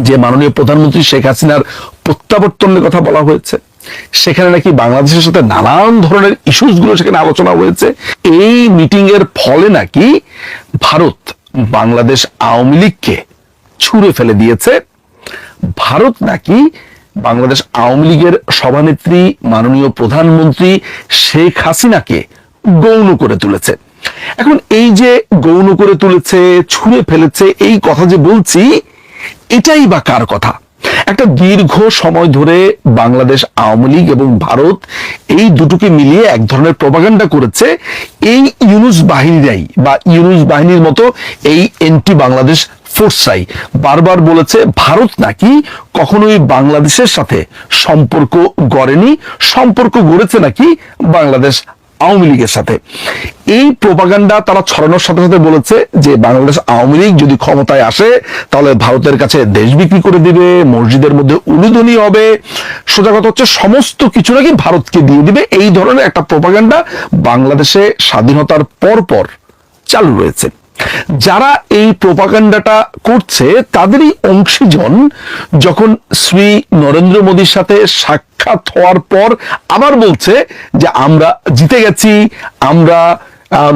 যে মাননীয় প্রধানমন্ত্রী শেখ হাসিনার প্রত্যাবর্তনের কথা বলা হয়েছে, সেখানে নাকি বাংলাদেশের সাথে নানান ধরনের ইস্যুস গুলো সেখানে আলোচনা হয়েছে। এই মিটিং এর ফলে নাকি ভারত বাংলাদেশ আওয়ামী লীগকে ছুঁড়ে ফেলে দিয়েছে। ভারত নাকি বাংলাদেশ আওয়ামী লীগের সভানেত্রী মাননীয় প্রধানমন্ত্রী শেখ হাসিনাকে গৌণ করে তুলেছে। এখন এই যে গৌণ করে তুলেছে, ছুঁড়ে ফেলেছে, এই কথা যে বলছি, এটাই বা কার কথা? একটা দীর্ঘ সময় ধরে বাংলাদেশ আওয়ামী লীগ এবং ভারত এই দুটোকে মিলিয়ে এক ধরনের প্রপাগান্ডা করেছে। এই ইউনুস বাহিনীরাই বা ইউনুস বাহিনীর মতো এই এন্টি বাংলাদেশ ফোর্সরাই বারবার বলেছে ভারত নাকি কখনোই বাংলাদেশের সাথে সম্পর্ক গড়েনি, সম্পর্ক গড়েছে নাকি বাংলাদেশ আওয়ামী লীগের সাথে। এই প্রপাগান্ডা তারা ছড়ানোর সাথে সাথে বলেছে যে বাংলাদেশ আওয়ামী লীগ যদি ক্ষমতায় আসে তাহলে ভারতের কাছে দেশ বিক্রি করে দিবে, মসজিদের মধ্যে উলুধ্বনি হবে, সোজা কথা হচ্ছে সমস্ত কিছু নাকি ভারতকে দিয়ে দিবে। এই ধরনের একটা প্রপাগান্ডা বাংলাদেশে স্বাধীনতার পর চালু রয়েছে। যারা এই প্রপাগান্ডাটা করছে তাদেরই অংশীজন যখন শ্রী নরেন্দ্র মোদীর সাথে সাক্ষাৎ হওয়ার পর আবার বলছে যে আমরা জিতে গেছি, আমরা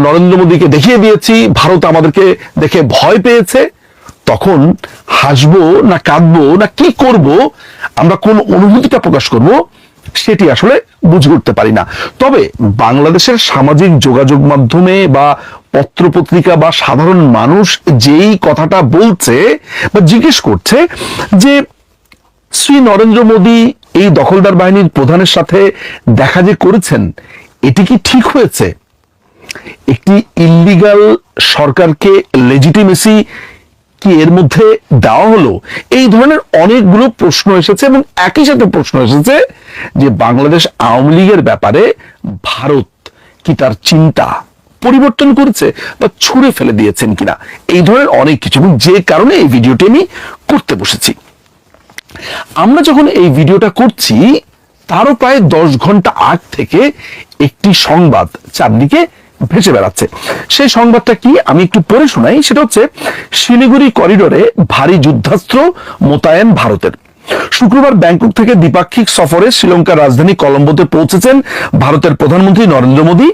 নরেন্দ্র মোদীকে দেখিয়ে দিয়েছি, ভারত আমাদেরকে দেখে ভয় পেয়েছে, তখন হাসবো না কাঁদবো না কি করব, আমরা কোন অনুভূতিটা প্রকাশ করব, সেটি আসলে বুঝে উঠতে পারি না। তবে বাংলাদেশের সামাজিক যোগাযোগ মাধ্যমে বা পত্রপত্রিকা বা সাধারণ মানুষ যেই কথাটা বলছে বা জিজ্ঞেস করছে যে শ্রী নরেন্দ্র মোদী এই দখলদার বাহিনীর প্রধানের সাথে দেখা যে করেছেন, এটি কি ঠিক হয়েছে? একটি ইল্লিগাল সরকারকে লেজিটিমেসি কি এর মধ্যে দেওয়া হলো? এই ধরনের অনেকগুলো প্রশ্ন এসেছে এবং একই সাথে প্রশ্ন এসেছে যে বাংলাদেশ আওয়ামী লীগের ব্যাপারে ভারত কি তার চিন্তা পরিবর্তন করেছে বা ছুঁড়ে ফেলে দিয়েছেন কিনা, এই ধরনের অনেক কিছু। এবং যে কারণে এই ভিডিওটি আমি করতে বসেছি। আমরা যখন এই ভিডিওটা করছি তারও প্রায় 10 ঘন্টা আগ থেকে একটি সংবাদ চারদিকে ভেসে বেড়াচ্ছে। সেই সংবাদটা কি আমি একটু পড়ে শোনাই। সেটা হচ্ছে শিলিগুড়ি করিডোরে ভারী যুদ্ধাস্ত্র মোতায়েন ভারতের। শুক্রবার ব্যাংকক থেকে দ্বিপাক্ষিক সফরে শ্রীলঙ্কার রাজধানী কলম্বোতে পৌঁছেছেন ভারতের প্রধানমন্ত্রী নরেন্দ্র মোদী।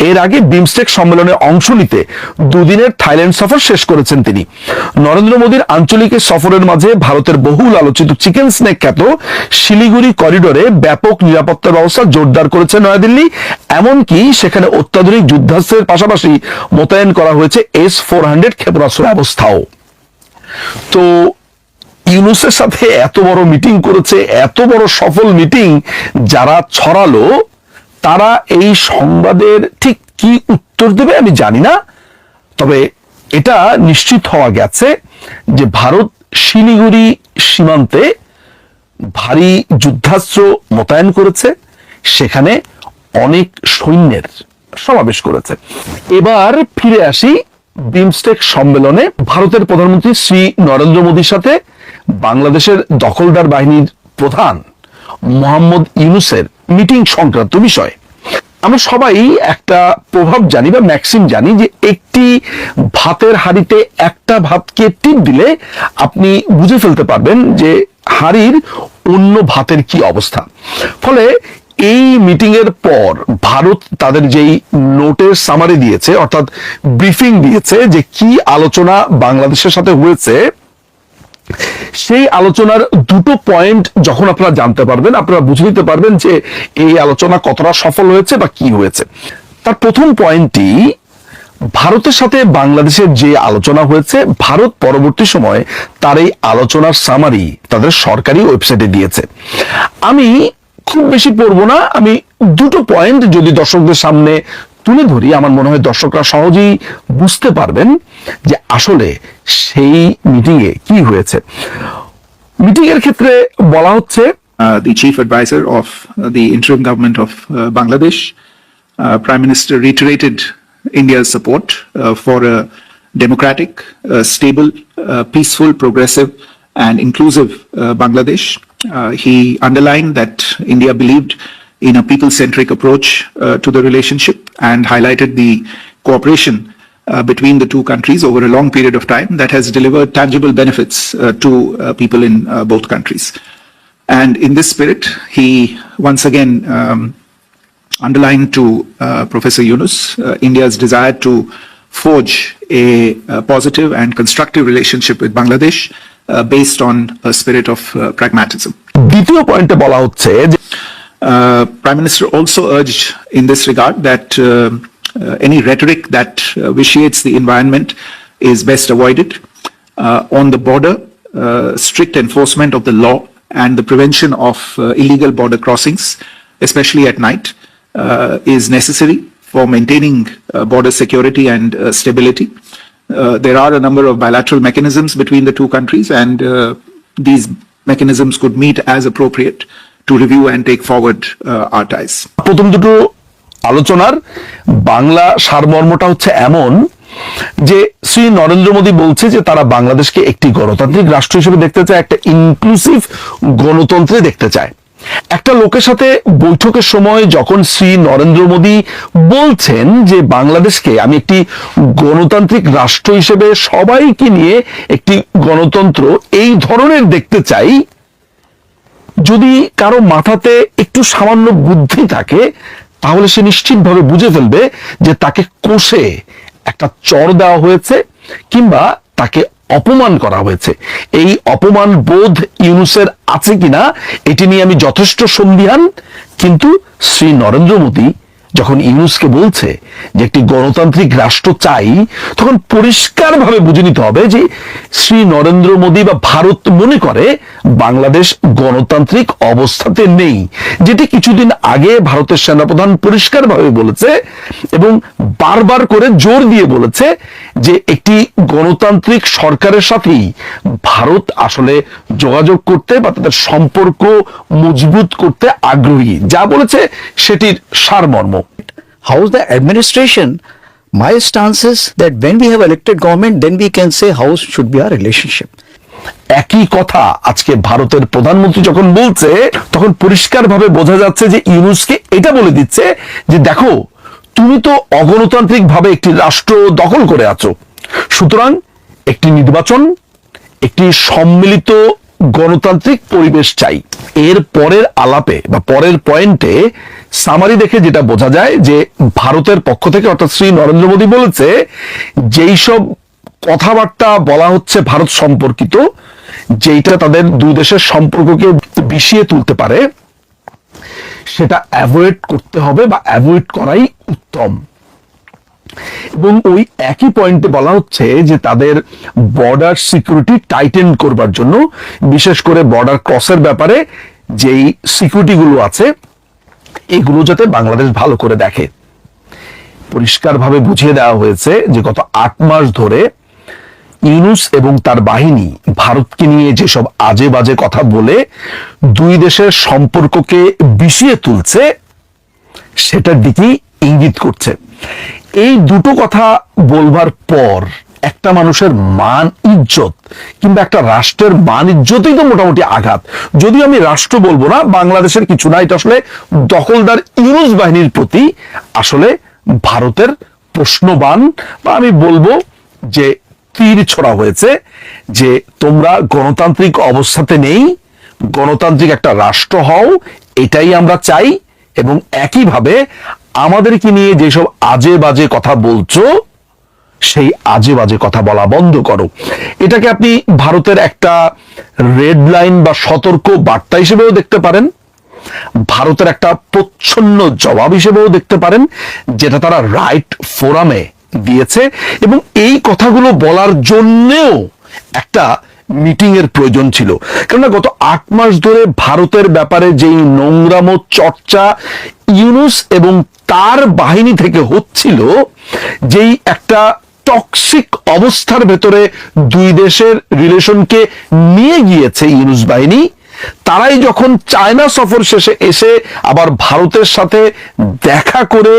এর আগে বিমস্টেক সম্মেলনে অংশ নিতে দুদিনের থাইল্যান্ড সফর শেষ করেছেন তিনি। নরেন্দ্র মোদীর আঞ্চলিক সফরের মাঝে ভারতের বহুল আলোচিত চিকেন স্নেক খ্যাত শিলিগুড়ি করিডোরে ব্যাপক নিরাপত্তা ব্যবস্থা জোরদার করেছে নয়াদিল্লি। এমনকি সেখানে অত্যাধুনিক যুদ্ধাস্ত্রের পাশাপাশি মোতায়েন করা হয়েছে S-400 ক্ষেপণাস্ত্র ব্যবস্থাও। তো ইউনুসের সাথে এত বড় মিটিং করেছে, এত বড় সফল মিটিং যারা ছড়ালো, তারা এই সংবাদের ঠিক কি উত্তর দেবে আমি জানি না। তবে এটা নিশ্চিত হওয়া গেছে যে ভারত শিলিগুড়ি সীমান্তে ভারী যুদ্ধাস্ত্র মোতায়েন করেছে, সেখানে অনেক সৈন্যের সমাবেশ করেছে। এবার ফিরে আসি বিমস্টেক সম্মেলনে ভারতের প্রধানমন্ত্রী শ্রী নরেন্দ্র মোদীর সাথে বাংলাদেশের দখলদার বাহিনীর প্রধান মোহাম্মদ ইউনুসের মিটিং সংক্রান্ত বিষয়। আমরা সবাই একটা প্রভাব জানি বা ম্যাক্সিম জানি যে একটি ভাতের হাঁড়িতে একটা ভাতকে টিপ দিলে আপনি বুঝে ফেলতে পারবেন যে হাঁড়ির অন্য ভাতের কি অবস্থা। ফলে এই মিটিং এর পর ভারত তাদের যেই নোটের সামারি দিয়েছে, অর্থাৎ ব্রিফিং দিয়েছে যে কি আলোচনা বাংলাদেশের সাথে হয়েছে, সেই আলোচনার দুটো পয়েন্ট যখন আপনারা জানতে পারবেন, আপনারা বুঝে নিতে পারবেন যে এই আলোচনা কতটা সফল হয়েছে বা কি হয়েছে। তার প্রথম পয়েন্টটি, ভারতের সাথে বাংলাদেশের যে আলোচনা হয়েছে, ভারত পরবর্তী সময়ে তার এই আলোচনার সামারি তাদের সরকারি ওয়েবসাইটে দিয়েছে। আমি খুব বেশি পড়বো না, আমি দুটো পয়েন্ট যদি দর্শকদের সামনে তুলে ধরি, আমার মনে হয় দর্শকরা সহজেই বুঝতে পারবেন যে আসলে সেই মিটিং এ কি হয়েছে। মিটিং এর ক্ষেত্রে বলা হচ্ছে the chief advisor of the interim government of Bangladesh, Prime Minister reiterated India's support for a democratic, stable, peaceful, progressive and inclusive Bangladesh. He underlined that India believed in a people-centric approach to the relationship and highlighted the cooperation between the two countries over a long period of time that has delivered tangible benefits to people in both countries. And in this spirit, he once again underlined to Professor Yunus India's desire to forge a positive and constructive relationship with Bangladesh based on a spirit of pragmatism. দ্বিতীয় পয়েন্টে বলা হচ্ছে যে Prime Minister also urged in this regard that any rhetoric that vitiates the environment is best avoided. On the border, strict enforcement of the law and the prevention of illegal border crossings, especially at night, is necessary for maintaining border security and stability. There are a number of bilateral mechanisms between the two countries, and these mechanisms could meet as appropriate to review and take forward our ties. প্রথম দুটো আলোচনার বাংলা সারমর্মটা হচ্ছে এমন যে শ্রী নরেন্দ্র মোদী বলছে যে তারা বাংলাদেশকে একটি গণতান্ত্রিক রাষ্ট্র হিসেবে দেখতে চায়, একটা ইনক্লুসিভ গণতন্ত্রে দেখতে চায়। একটা লোকের সাথে বৈঠকের সময় যখন শ্রী নরেন্দ্র মোদী বলছেন যে বাংলাদেশকে আমি একটি গণতান্ত্রিক রাষ্ট্র হিসেবে সবাইকে নিয়ে একটি গণতন্ত্র এই ধরনের দেখতে চাই, যদি কারো মাথাতে একটু সামান্য বুদ্ধি থাকে তাহলে সে নিশ্চিতভাবে বুঝে ফেলবে যে তাকে কষে একটা চড় দেওয়া হয়েছে কিংবা তাকে অপমান করা হয়েছে। এই অপমান বোধ ইউনূসের আছে কিনা এটি নিয়ে আমি যথেষ্ট সন্দিহান, কিন্তু শ্রী নরেন্দ্র মোদী যখন ইউনূসকে বলছে যে একটি গণতান্ত্রিক রাষ্ট্র চাই, তখন পরিষ্কারভাবে বুঝে নিতে হবে যে শ্রী নরেন্দ্র মোদী বা ভারত মনে করে বাংলাদেশ গণতান্ত্রিক অবস্থাতে নেই, যেটি কিছুদিন আগে ভারতের সেনাপ্রধান পরিষ্কারভাবে বলেছে এবং বারবার করে জোর দিয়ে বলেছে যে একটি গণতান্ত্রিক সরকারের সাথেই ভারত আসলে যোগাযোগ করতে বা তাদের সম্পর্ক মজবুত করতে আগ্রহী। যা বলেছে সেটির সারমর্ম। How's the administration? My stance is that when we have elected government, then we can say how should be our relationship. একই কথা আজকে ভারতের প্রধানমন্ত্রী যখন বলছে তখন পরিষ্কারভাবে বোঝা যাচ্ছে যে ইউনূসকে এটা বলে দিচ্ছে যে দেখো তুমি তো অগণতান্ত্রিক ভাবে একটি রাষ্ট্র দখল করে আছো, সুতরাং একটি নির্বাচন, একটি সম্মিলিত গণতান্ত্রিক পরিবেশ চাই। এর পরের আলাপে বা পরের পয়েন্টে সামারি দেখে যেটা বোঝা যায় যে ভারতের পক্ষ থেকে অর্থাৎ শ্রী নরেন্দ্র মোদী বলেছে যেই সব কথাবার্তা বলা হচ্ছে ভারত সম্পর্কিত, যেটা তাদের দুই দেশের সম্পর্ককে বিষিয়ে তুলতে পারে, সেটা অ্যাভয়েড করতে হবে বা অ্যাভয়েড করাই উত্তম। এবং ওই একই পয়েন্টে বলা হচ্ছে যে তাদের বর্ডার সিকিউরিটি টাইটেন করবার জন্য, বিশেষ করে বর্ডার ক্রসের ব্যাপারে যেই সিকিউরিটি গুলো আছে এগুলো যাতে বাংলাদেশ ভালো করে দেখে। পরিষ্কারভাবে বুঝিয়ে দেওয়া হয়েছে যে গত 8 মাস ধরে ইউনূস এবং তার বাহিনী ভারতকে নিয়ে যেসব আজে বাজে কথা বলে দুই দেশের সম্পর্ককে বিষিয়ে তুলছে সেটার দিকেই ইঙ্গিত করছে। এই দুটো কথা বলবার পর একটা মানুষের মান ইজ্জত কিংবা একটা রাষ্ট্রের মান ইজ্জতই তো মোটামুটি আঘাত। যদিও আমি রাষ্ট্র বলবো না, বাংলাদেশের কিছু না, এটা আসলে দখলদার ইউনূস বাহিনীর প্রতি আসলে ভারতের প্রশ্নবাণ বা আমি বলবো যে তীর ছোড়া হয়েছে যে তোমরা গণতান্ত্রিক অবস্থাতে নেই, গণতান্ত্রিক একটা রাষ্ট্র হও, এটাই আমরা চাই, এবং একইভাবে আমাদেরকে নিয়ে যেসব আজে বাজে কথা বলছো সেই আজে বাজে কথা বলা বন্ধ করো। এটাকে আপনি ভারতের একটা রেড লাইন বা সতর্ক বার্তা হিসেবেও দেখতে পারেন, ভারতের একটা প্রচ্ছন্ন জবাব হিসেবেও দেখতে পারেন, যেটা তারা রাইট ফোরামে দিয়েছে। এবং এই কথাগুলো বলার জন্যেও একটা মিটিং এর প্রয়োজন ছিল, কেননা গত 8 মাস ধরে ভারতের ব্যাপারে যেই নোংরামো চর্চা ইউনূস এবং তার বাহিনী থেকে হচ্ছিল, যেই একটা টক্সিক অবস্থার ভেতরে দুই দেশের রিলেশনকে নিয়ে গিয়েছে ইউনূস বাহিনী, তারাই যখন চায়না সফর শেষে এসে আবার ভারতের সাথে দেখা করে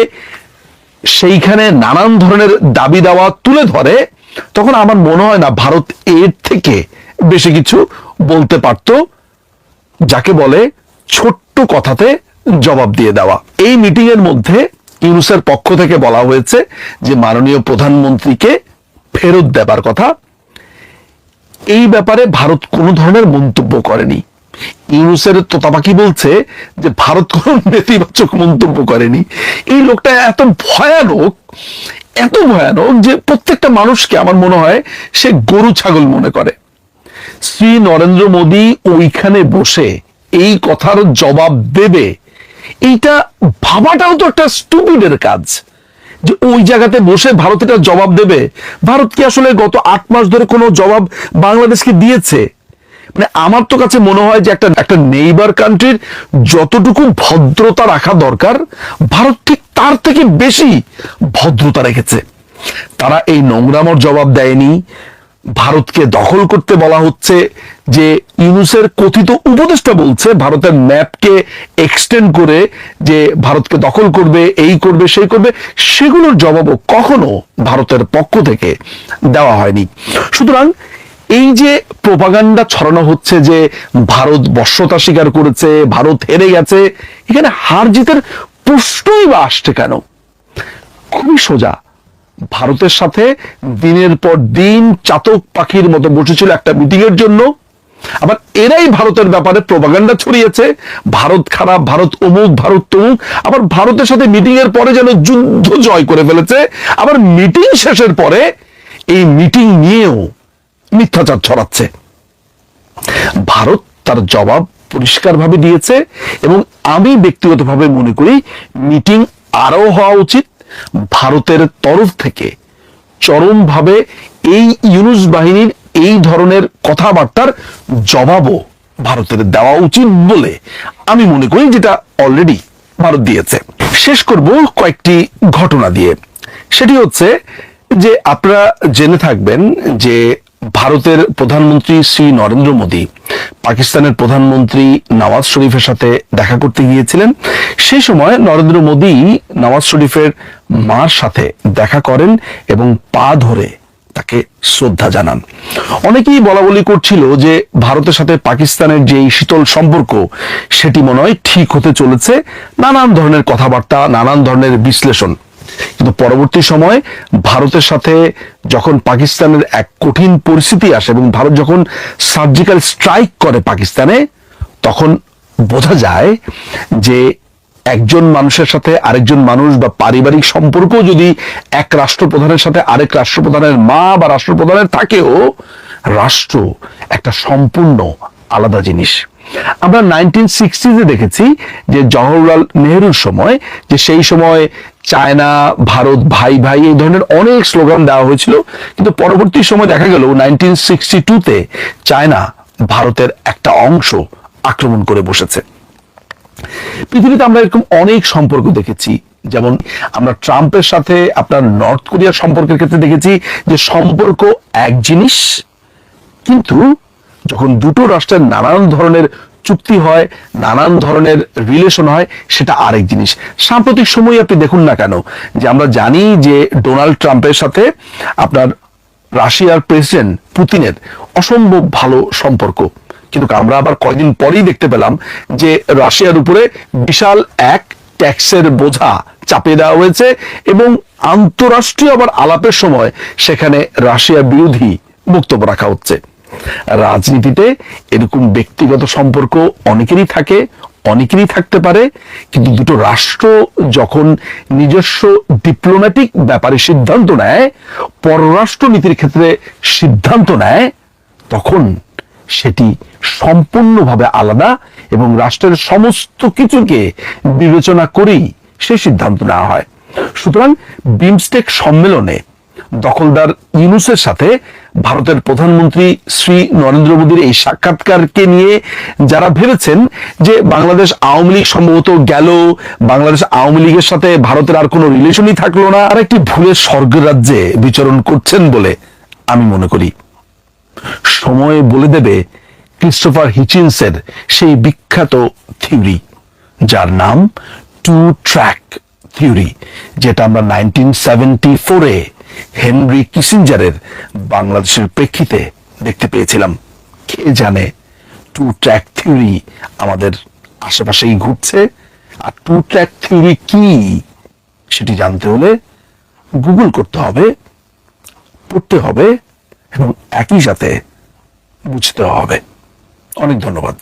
সেইখানে নানান ধরনের দাবি দাওয়া তুলে ধরে, তখন আমার মনে হয় না ভারত এর থেকে বেশি কিছু বলতে পারত, যাকে বলে ছোট্ট কথাতে জবাব দিয়ে দেওয়া। এই মিটিং এর মধ্যে ইউনূসের পক্ষ থেকে বলা হয়েছে যে মাননীয় প্রধানমন্ত্রীকে ফেরত দেবার কথা। এই ব্যাপারে ভারত কোনো ধরনের মন্তব্য করেনি। ইউনূসের তোতাপাকি বলছে যে ভারত কোনো নেতিবাচক মন্তব্য করেনি। এই লোকটা এত ভয়ানক যে প্রত্যেকটা মানুষকে আমার মনে হয় সে গরু ছাগল মনে করে। শ্রী নরেন্দ্র মোদী ওইখানে বসে এই কথার জবাব দেবে, এইটা ভাবাটাও তো একটা স্টুপিডের কাজ, যে ওই জায়গাতে বসে ভারত এটা জবাব দেবে। ভারত কি আসলে গত 8 মাস ধরে কোনো জবাব বাংলাদেশকে দিয়েছে? মানে আমার তো কাছে মনে হয় যে একটা নেইবার কান্ট্রির যতটুকু ভদ্রতা রাখা দরকার, ভারত ঠিক তার থেকে বেশি ভদ্রতা রেখেছে। তারা এই নোংরামর জবাব দেয়নি। ভারতকে দখল করতে বলা হচ্ছে যে ইউনূসের কথিত উপদেষ্টা বলছে ভারতের ম্যাপকে এক্সটেন্ড করে যে ভারতকে দখল করবে, এই করবে, সেই করবে, সেগুলোর জবাবও কখনো ভারতের পক্ষ থেকে দেওয়া হয়নি। সুতরাং এই যে প্রোপাগান্ডা ছড়ানো হচ্ছে যে ভারত বশ্যতা স্বীকার করেছে, ভারত হেরে গেছে, এখানে হার জিতের প্রশ্নই বা আসছে কেন? খুবই সোজা। ভারতের সাথে দিনের পর দিন চাতক পাখির মতো বসেছিল একটা মিটিং এর জন্য, আবার এরাই ভারতের ব্যাপারে প্রোপাগান্ডা ছড়িয়েছে, ভারত খারাপ, ভারত অমুক, ভারত তমুক। আবার ভারতের সাথে মিটিং এর পরে যেন যুদ্ধ জয় করে ফেলেছে, আবার মিটিং শেষের পরে এই মিটিং নিয়েও মিথ্যাচার ছড়াচ্ছে। ভারত তার জবাব পরিষ্কারভাবে দিয়েছে এবং আমি ব্যক্তিগতভাবে মনে করি মিটিং আরো হওয়া উচিত। ভারতের তরফ থেকে চরমভাবে এই ইউনূস বাহিনীর এই ধরনের কথাবার্তার জবাবও ভারতের দেওয়া উচিত বলে আমি মনে করি, যেটা অলরেডি ভারত দিয়েছে। শেষ করব কয়েকটি ঘটনা দিয়ে। সেটি হচ্ছে যে আপনারা জেনে থাকবেন যে ভারতের প্রধানমন্ত্রী শ্রী নরেন্দ্র মোদী পাকিস্তানের প্রধানমন্ত্রী নওয়াজ শরীফের সাথে দেখা করতে গিয়েছিলেন। সেই সময় নরেন্দ্র মোদী নওয়াজ শরীফের মার সাথে দেখা করেন এবং পা ধরে তাকে শ্রদ্ধা জানান। অনেকেই বলা বলি করছিল যে ভারতের সাথে পাকিস্তানের যে শীতল সম্পর্ক সেটি মনে হয় ঠিক হতে চলেছে, নানান ধরনের কথাবার্তা, নানান ধরনের বিশ্লেষণ। কিন্তু পরবর্তী সময় ভারতের সাথে যখন পাকিস্তানের এক কঠিন পরিস্থিতি আসে এবং ভারত যখন সার্জিক্যাল স্ট্রাইক করে পাকিস্তানে, তখন বোঝা যায় যে একজন মানুষের সাথে আরেকজন মানুষ বা পারিবারিক সম্পর্ক যদি এক রাষ্ট্রপ্রধানের সাথে আরেক রাষ্ট্রপ্রধানের মা বা রাষ্ট্রপ্রধানের থাকেও, রাষ্ট্র একটা সম্পূর্ণ আলাদা জিনিস। আমরা 1960s দেখেছি যে জওহরলাল নেহরুর সময়, যে সেই সময় চায়না ভারত ভাই ভাই এই ধরনের অনেক স্লোগান দেওয়া হয়েছিল, কিন্তু পরবর্তী সময় দেখা গেল 1962-তে চায়না ভারতের একটা অংশ আক্রমণ করে বসেছে। পৃথিবীতে আমরা এরকম অনেক সম্পর্ক দেখেছি, যেমন আমরা ট্রাম্পের সাথে আপনার নর্থ কোরিয়ার সম্পর্কের ক্ষেত্রে দেখেছি যে সম্পর্ক এক জিনিস, কিন্তু যখন দুটো রাষ্ট্রের নানান ধরনের চুক্তি হয়, নানান ধরনের রিলেশন হয়, সেটা আরেক জিনিস। সাম্প্রতিক সময়ে আপনি দেখুন না কেন যে আমরা জানি যে ডোনাল্ড ট্রাম্পের সাথে আপনার রাশিয়ার প্রেসিডেন্ট পুতিনের অসম্ভব ভালো সম্পর্ক, কিন্তু আমরা আবার কয়েকদিন পরেই দেখতে পেলাম যে রাশিয়ার উপরে বিশাল এক ট্যাক্সের বোঝা চাপিয়ে দেওয়া হয়েছে এবং আন্তঃরাষ্ট্রীয় আবার আলাপের সময় সেখানে রাশিয়া বিরোধী বক্তব্য রাখা হচ্ছে। রাজনীতিতে এরকম ব্যক্তিগত সম্পর্ক অনেকেরই থাকে, অনেকেরই থাকতে পারে, কিন্তু দুটো রাষ্ট্র যখন নিজস্ব ডিপ্লোম্যাটিক ব্যাপারে সিদ্ধান্ত নেয়, পররাষ্ট্র নীতির ক্ষেত্রে সিদ্ধান্ত নেয়, তখন সেটি সম্পূর্ণভাবে আলাদা এবং রাষ্ট্রের সমস্ত কিছুকে বিবেচনা করেই সে সিদ্ধান্ত নেওয়া হয়। সুতরাং বিমস্টেক সম্মেলনে দখলদার ইউনূসের সাথে ভারতের প্রধানমন্ত্রী শ্রী নরেন্দ্র মোদীর এই সাক্ষাৎকারকে নিয়ে যারা ভেবেছেন যে বাংলাদেশ আওয়ামী লীগ সম্ভবত গেল, বাংলাদেশ আওয়ামী লীগের সাথে ভারতের আর কোনো রিলেশনই থাকলো না, আর একটি ভুলের স্বর্গের রাজ্যে বিচরণ করছেন বলে আমি মনে করি। সময় বলে দেবে ক্রিস্টোফার হিচিন্সের সেই বিখ্যাত থিওরি, যার নাম টু ট্র্যাক থিওরি, যেটা আমরা 1974-এ হেনরি কিসিঞ্জারের বাংলাদেশের প্রেক্ষিতে দেখতে পেয়েছিলাম। কে জানে টু ট্র্যাক থিওরি আমাদের আশেপাশেই ঘুরছে, আর টু ট্র্যাক থিওরি কি সেটি জানতে হলে গুগল করতে হবে, পড়তে হবে এবং একই সাথে বুঝতে হবে। অনেক ধন্যবাদ।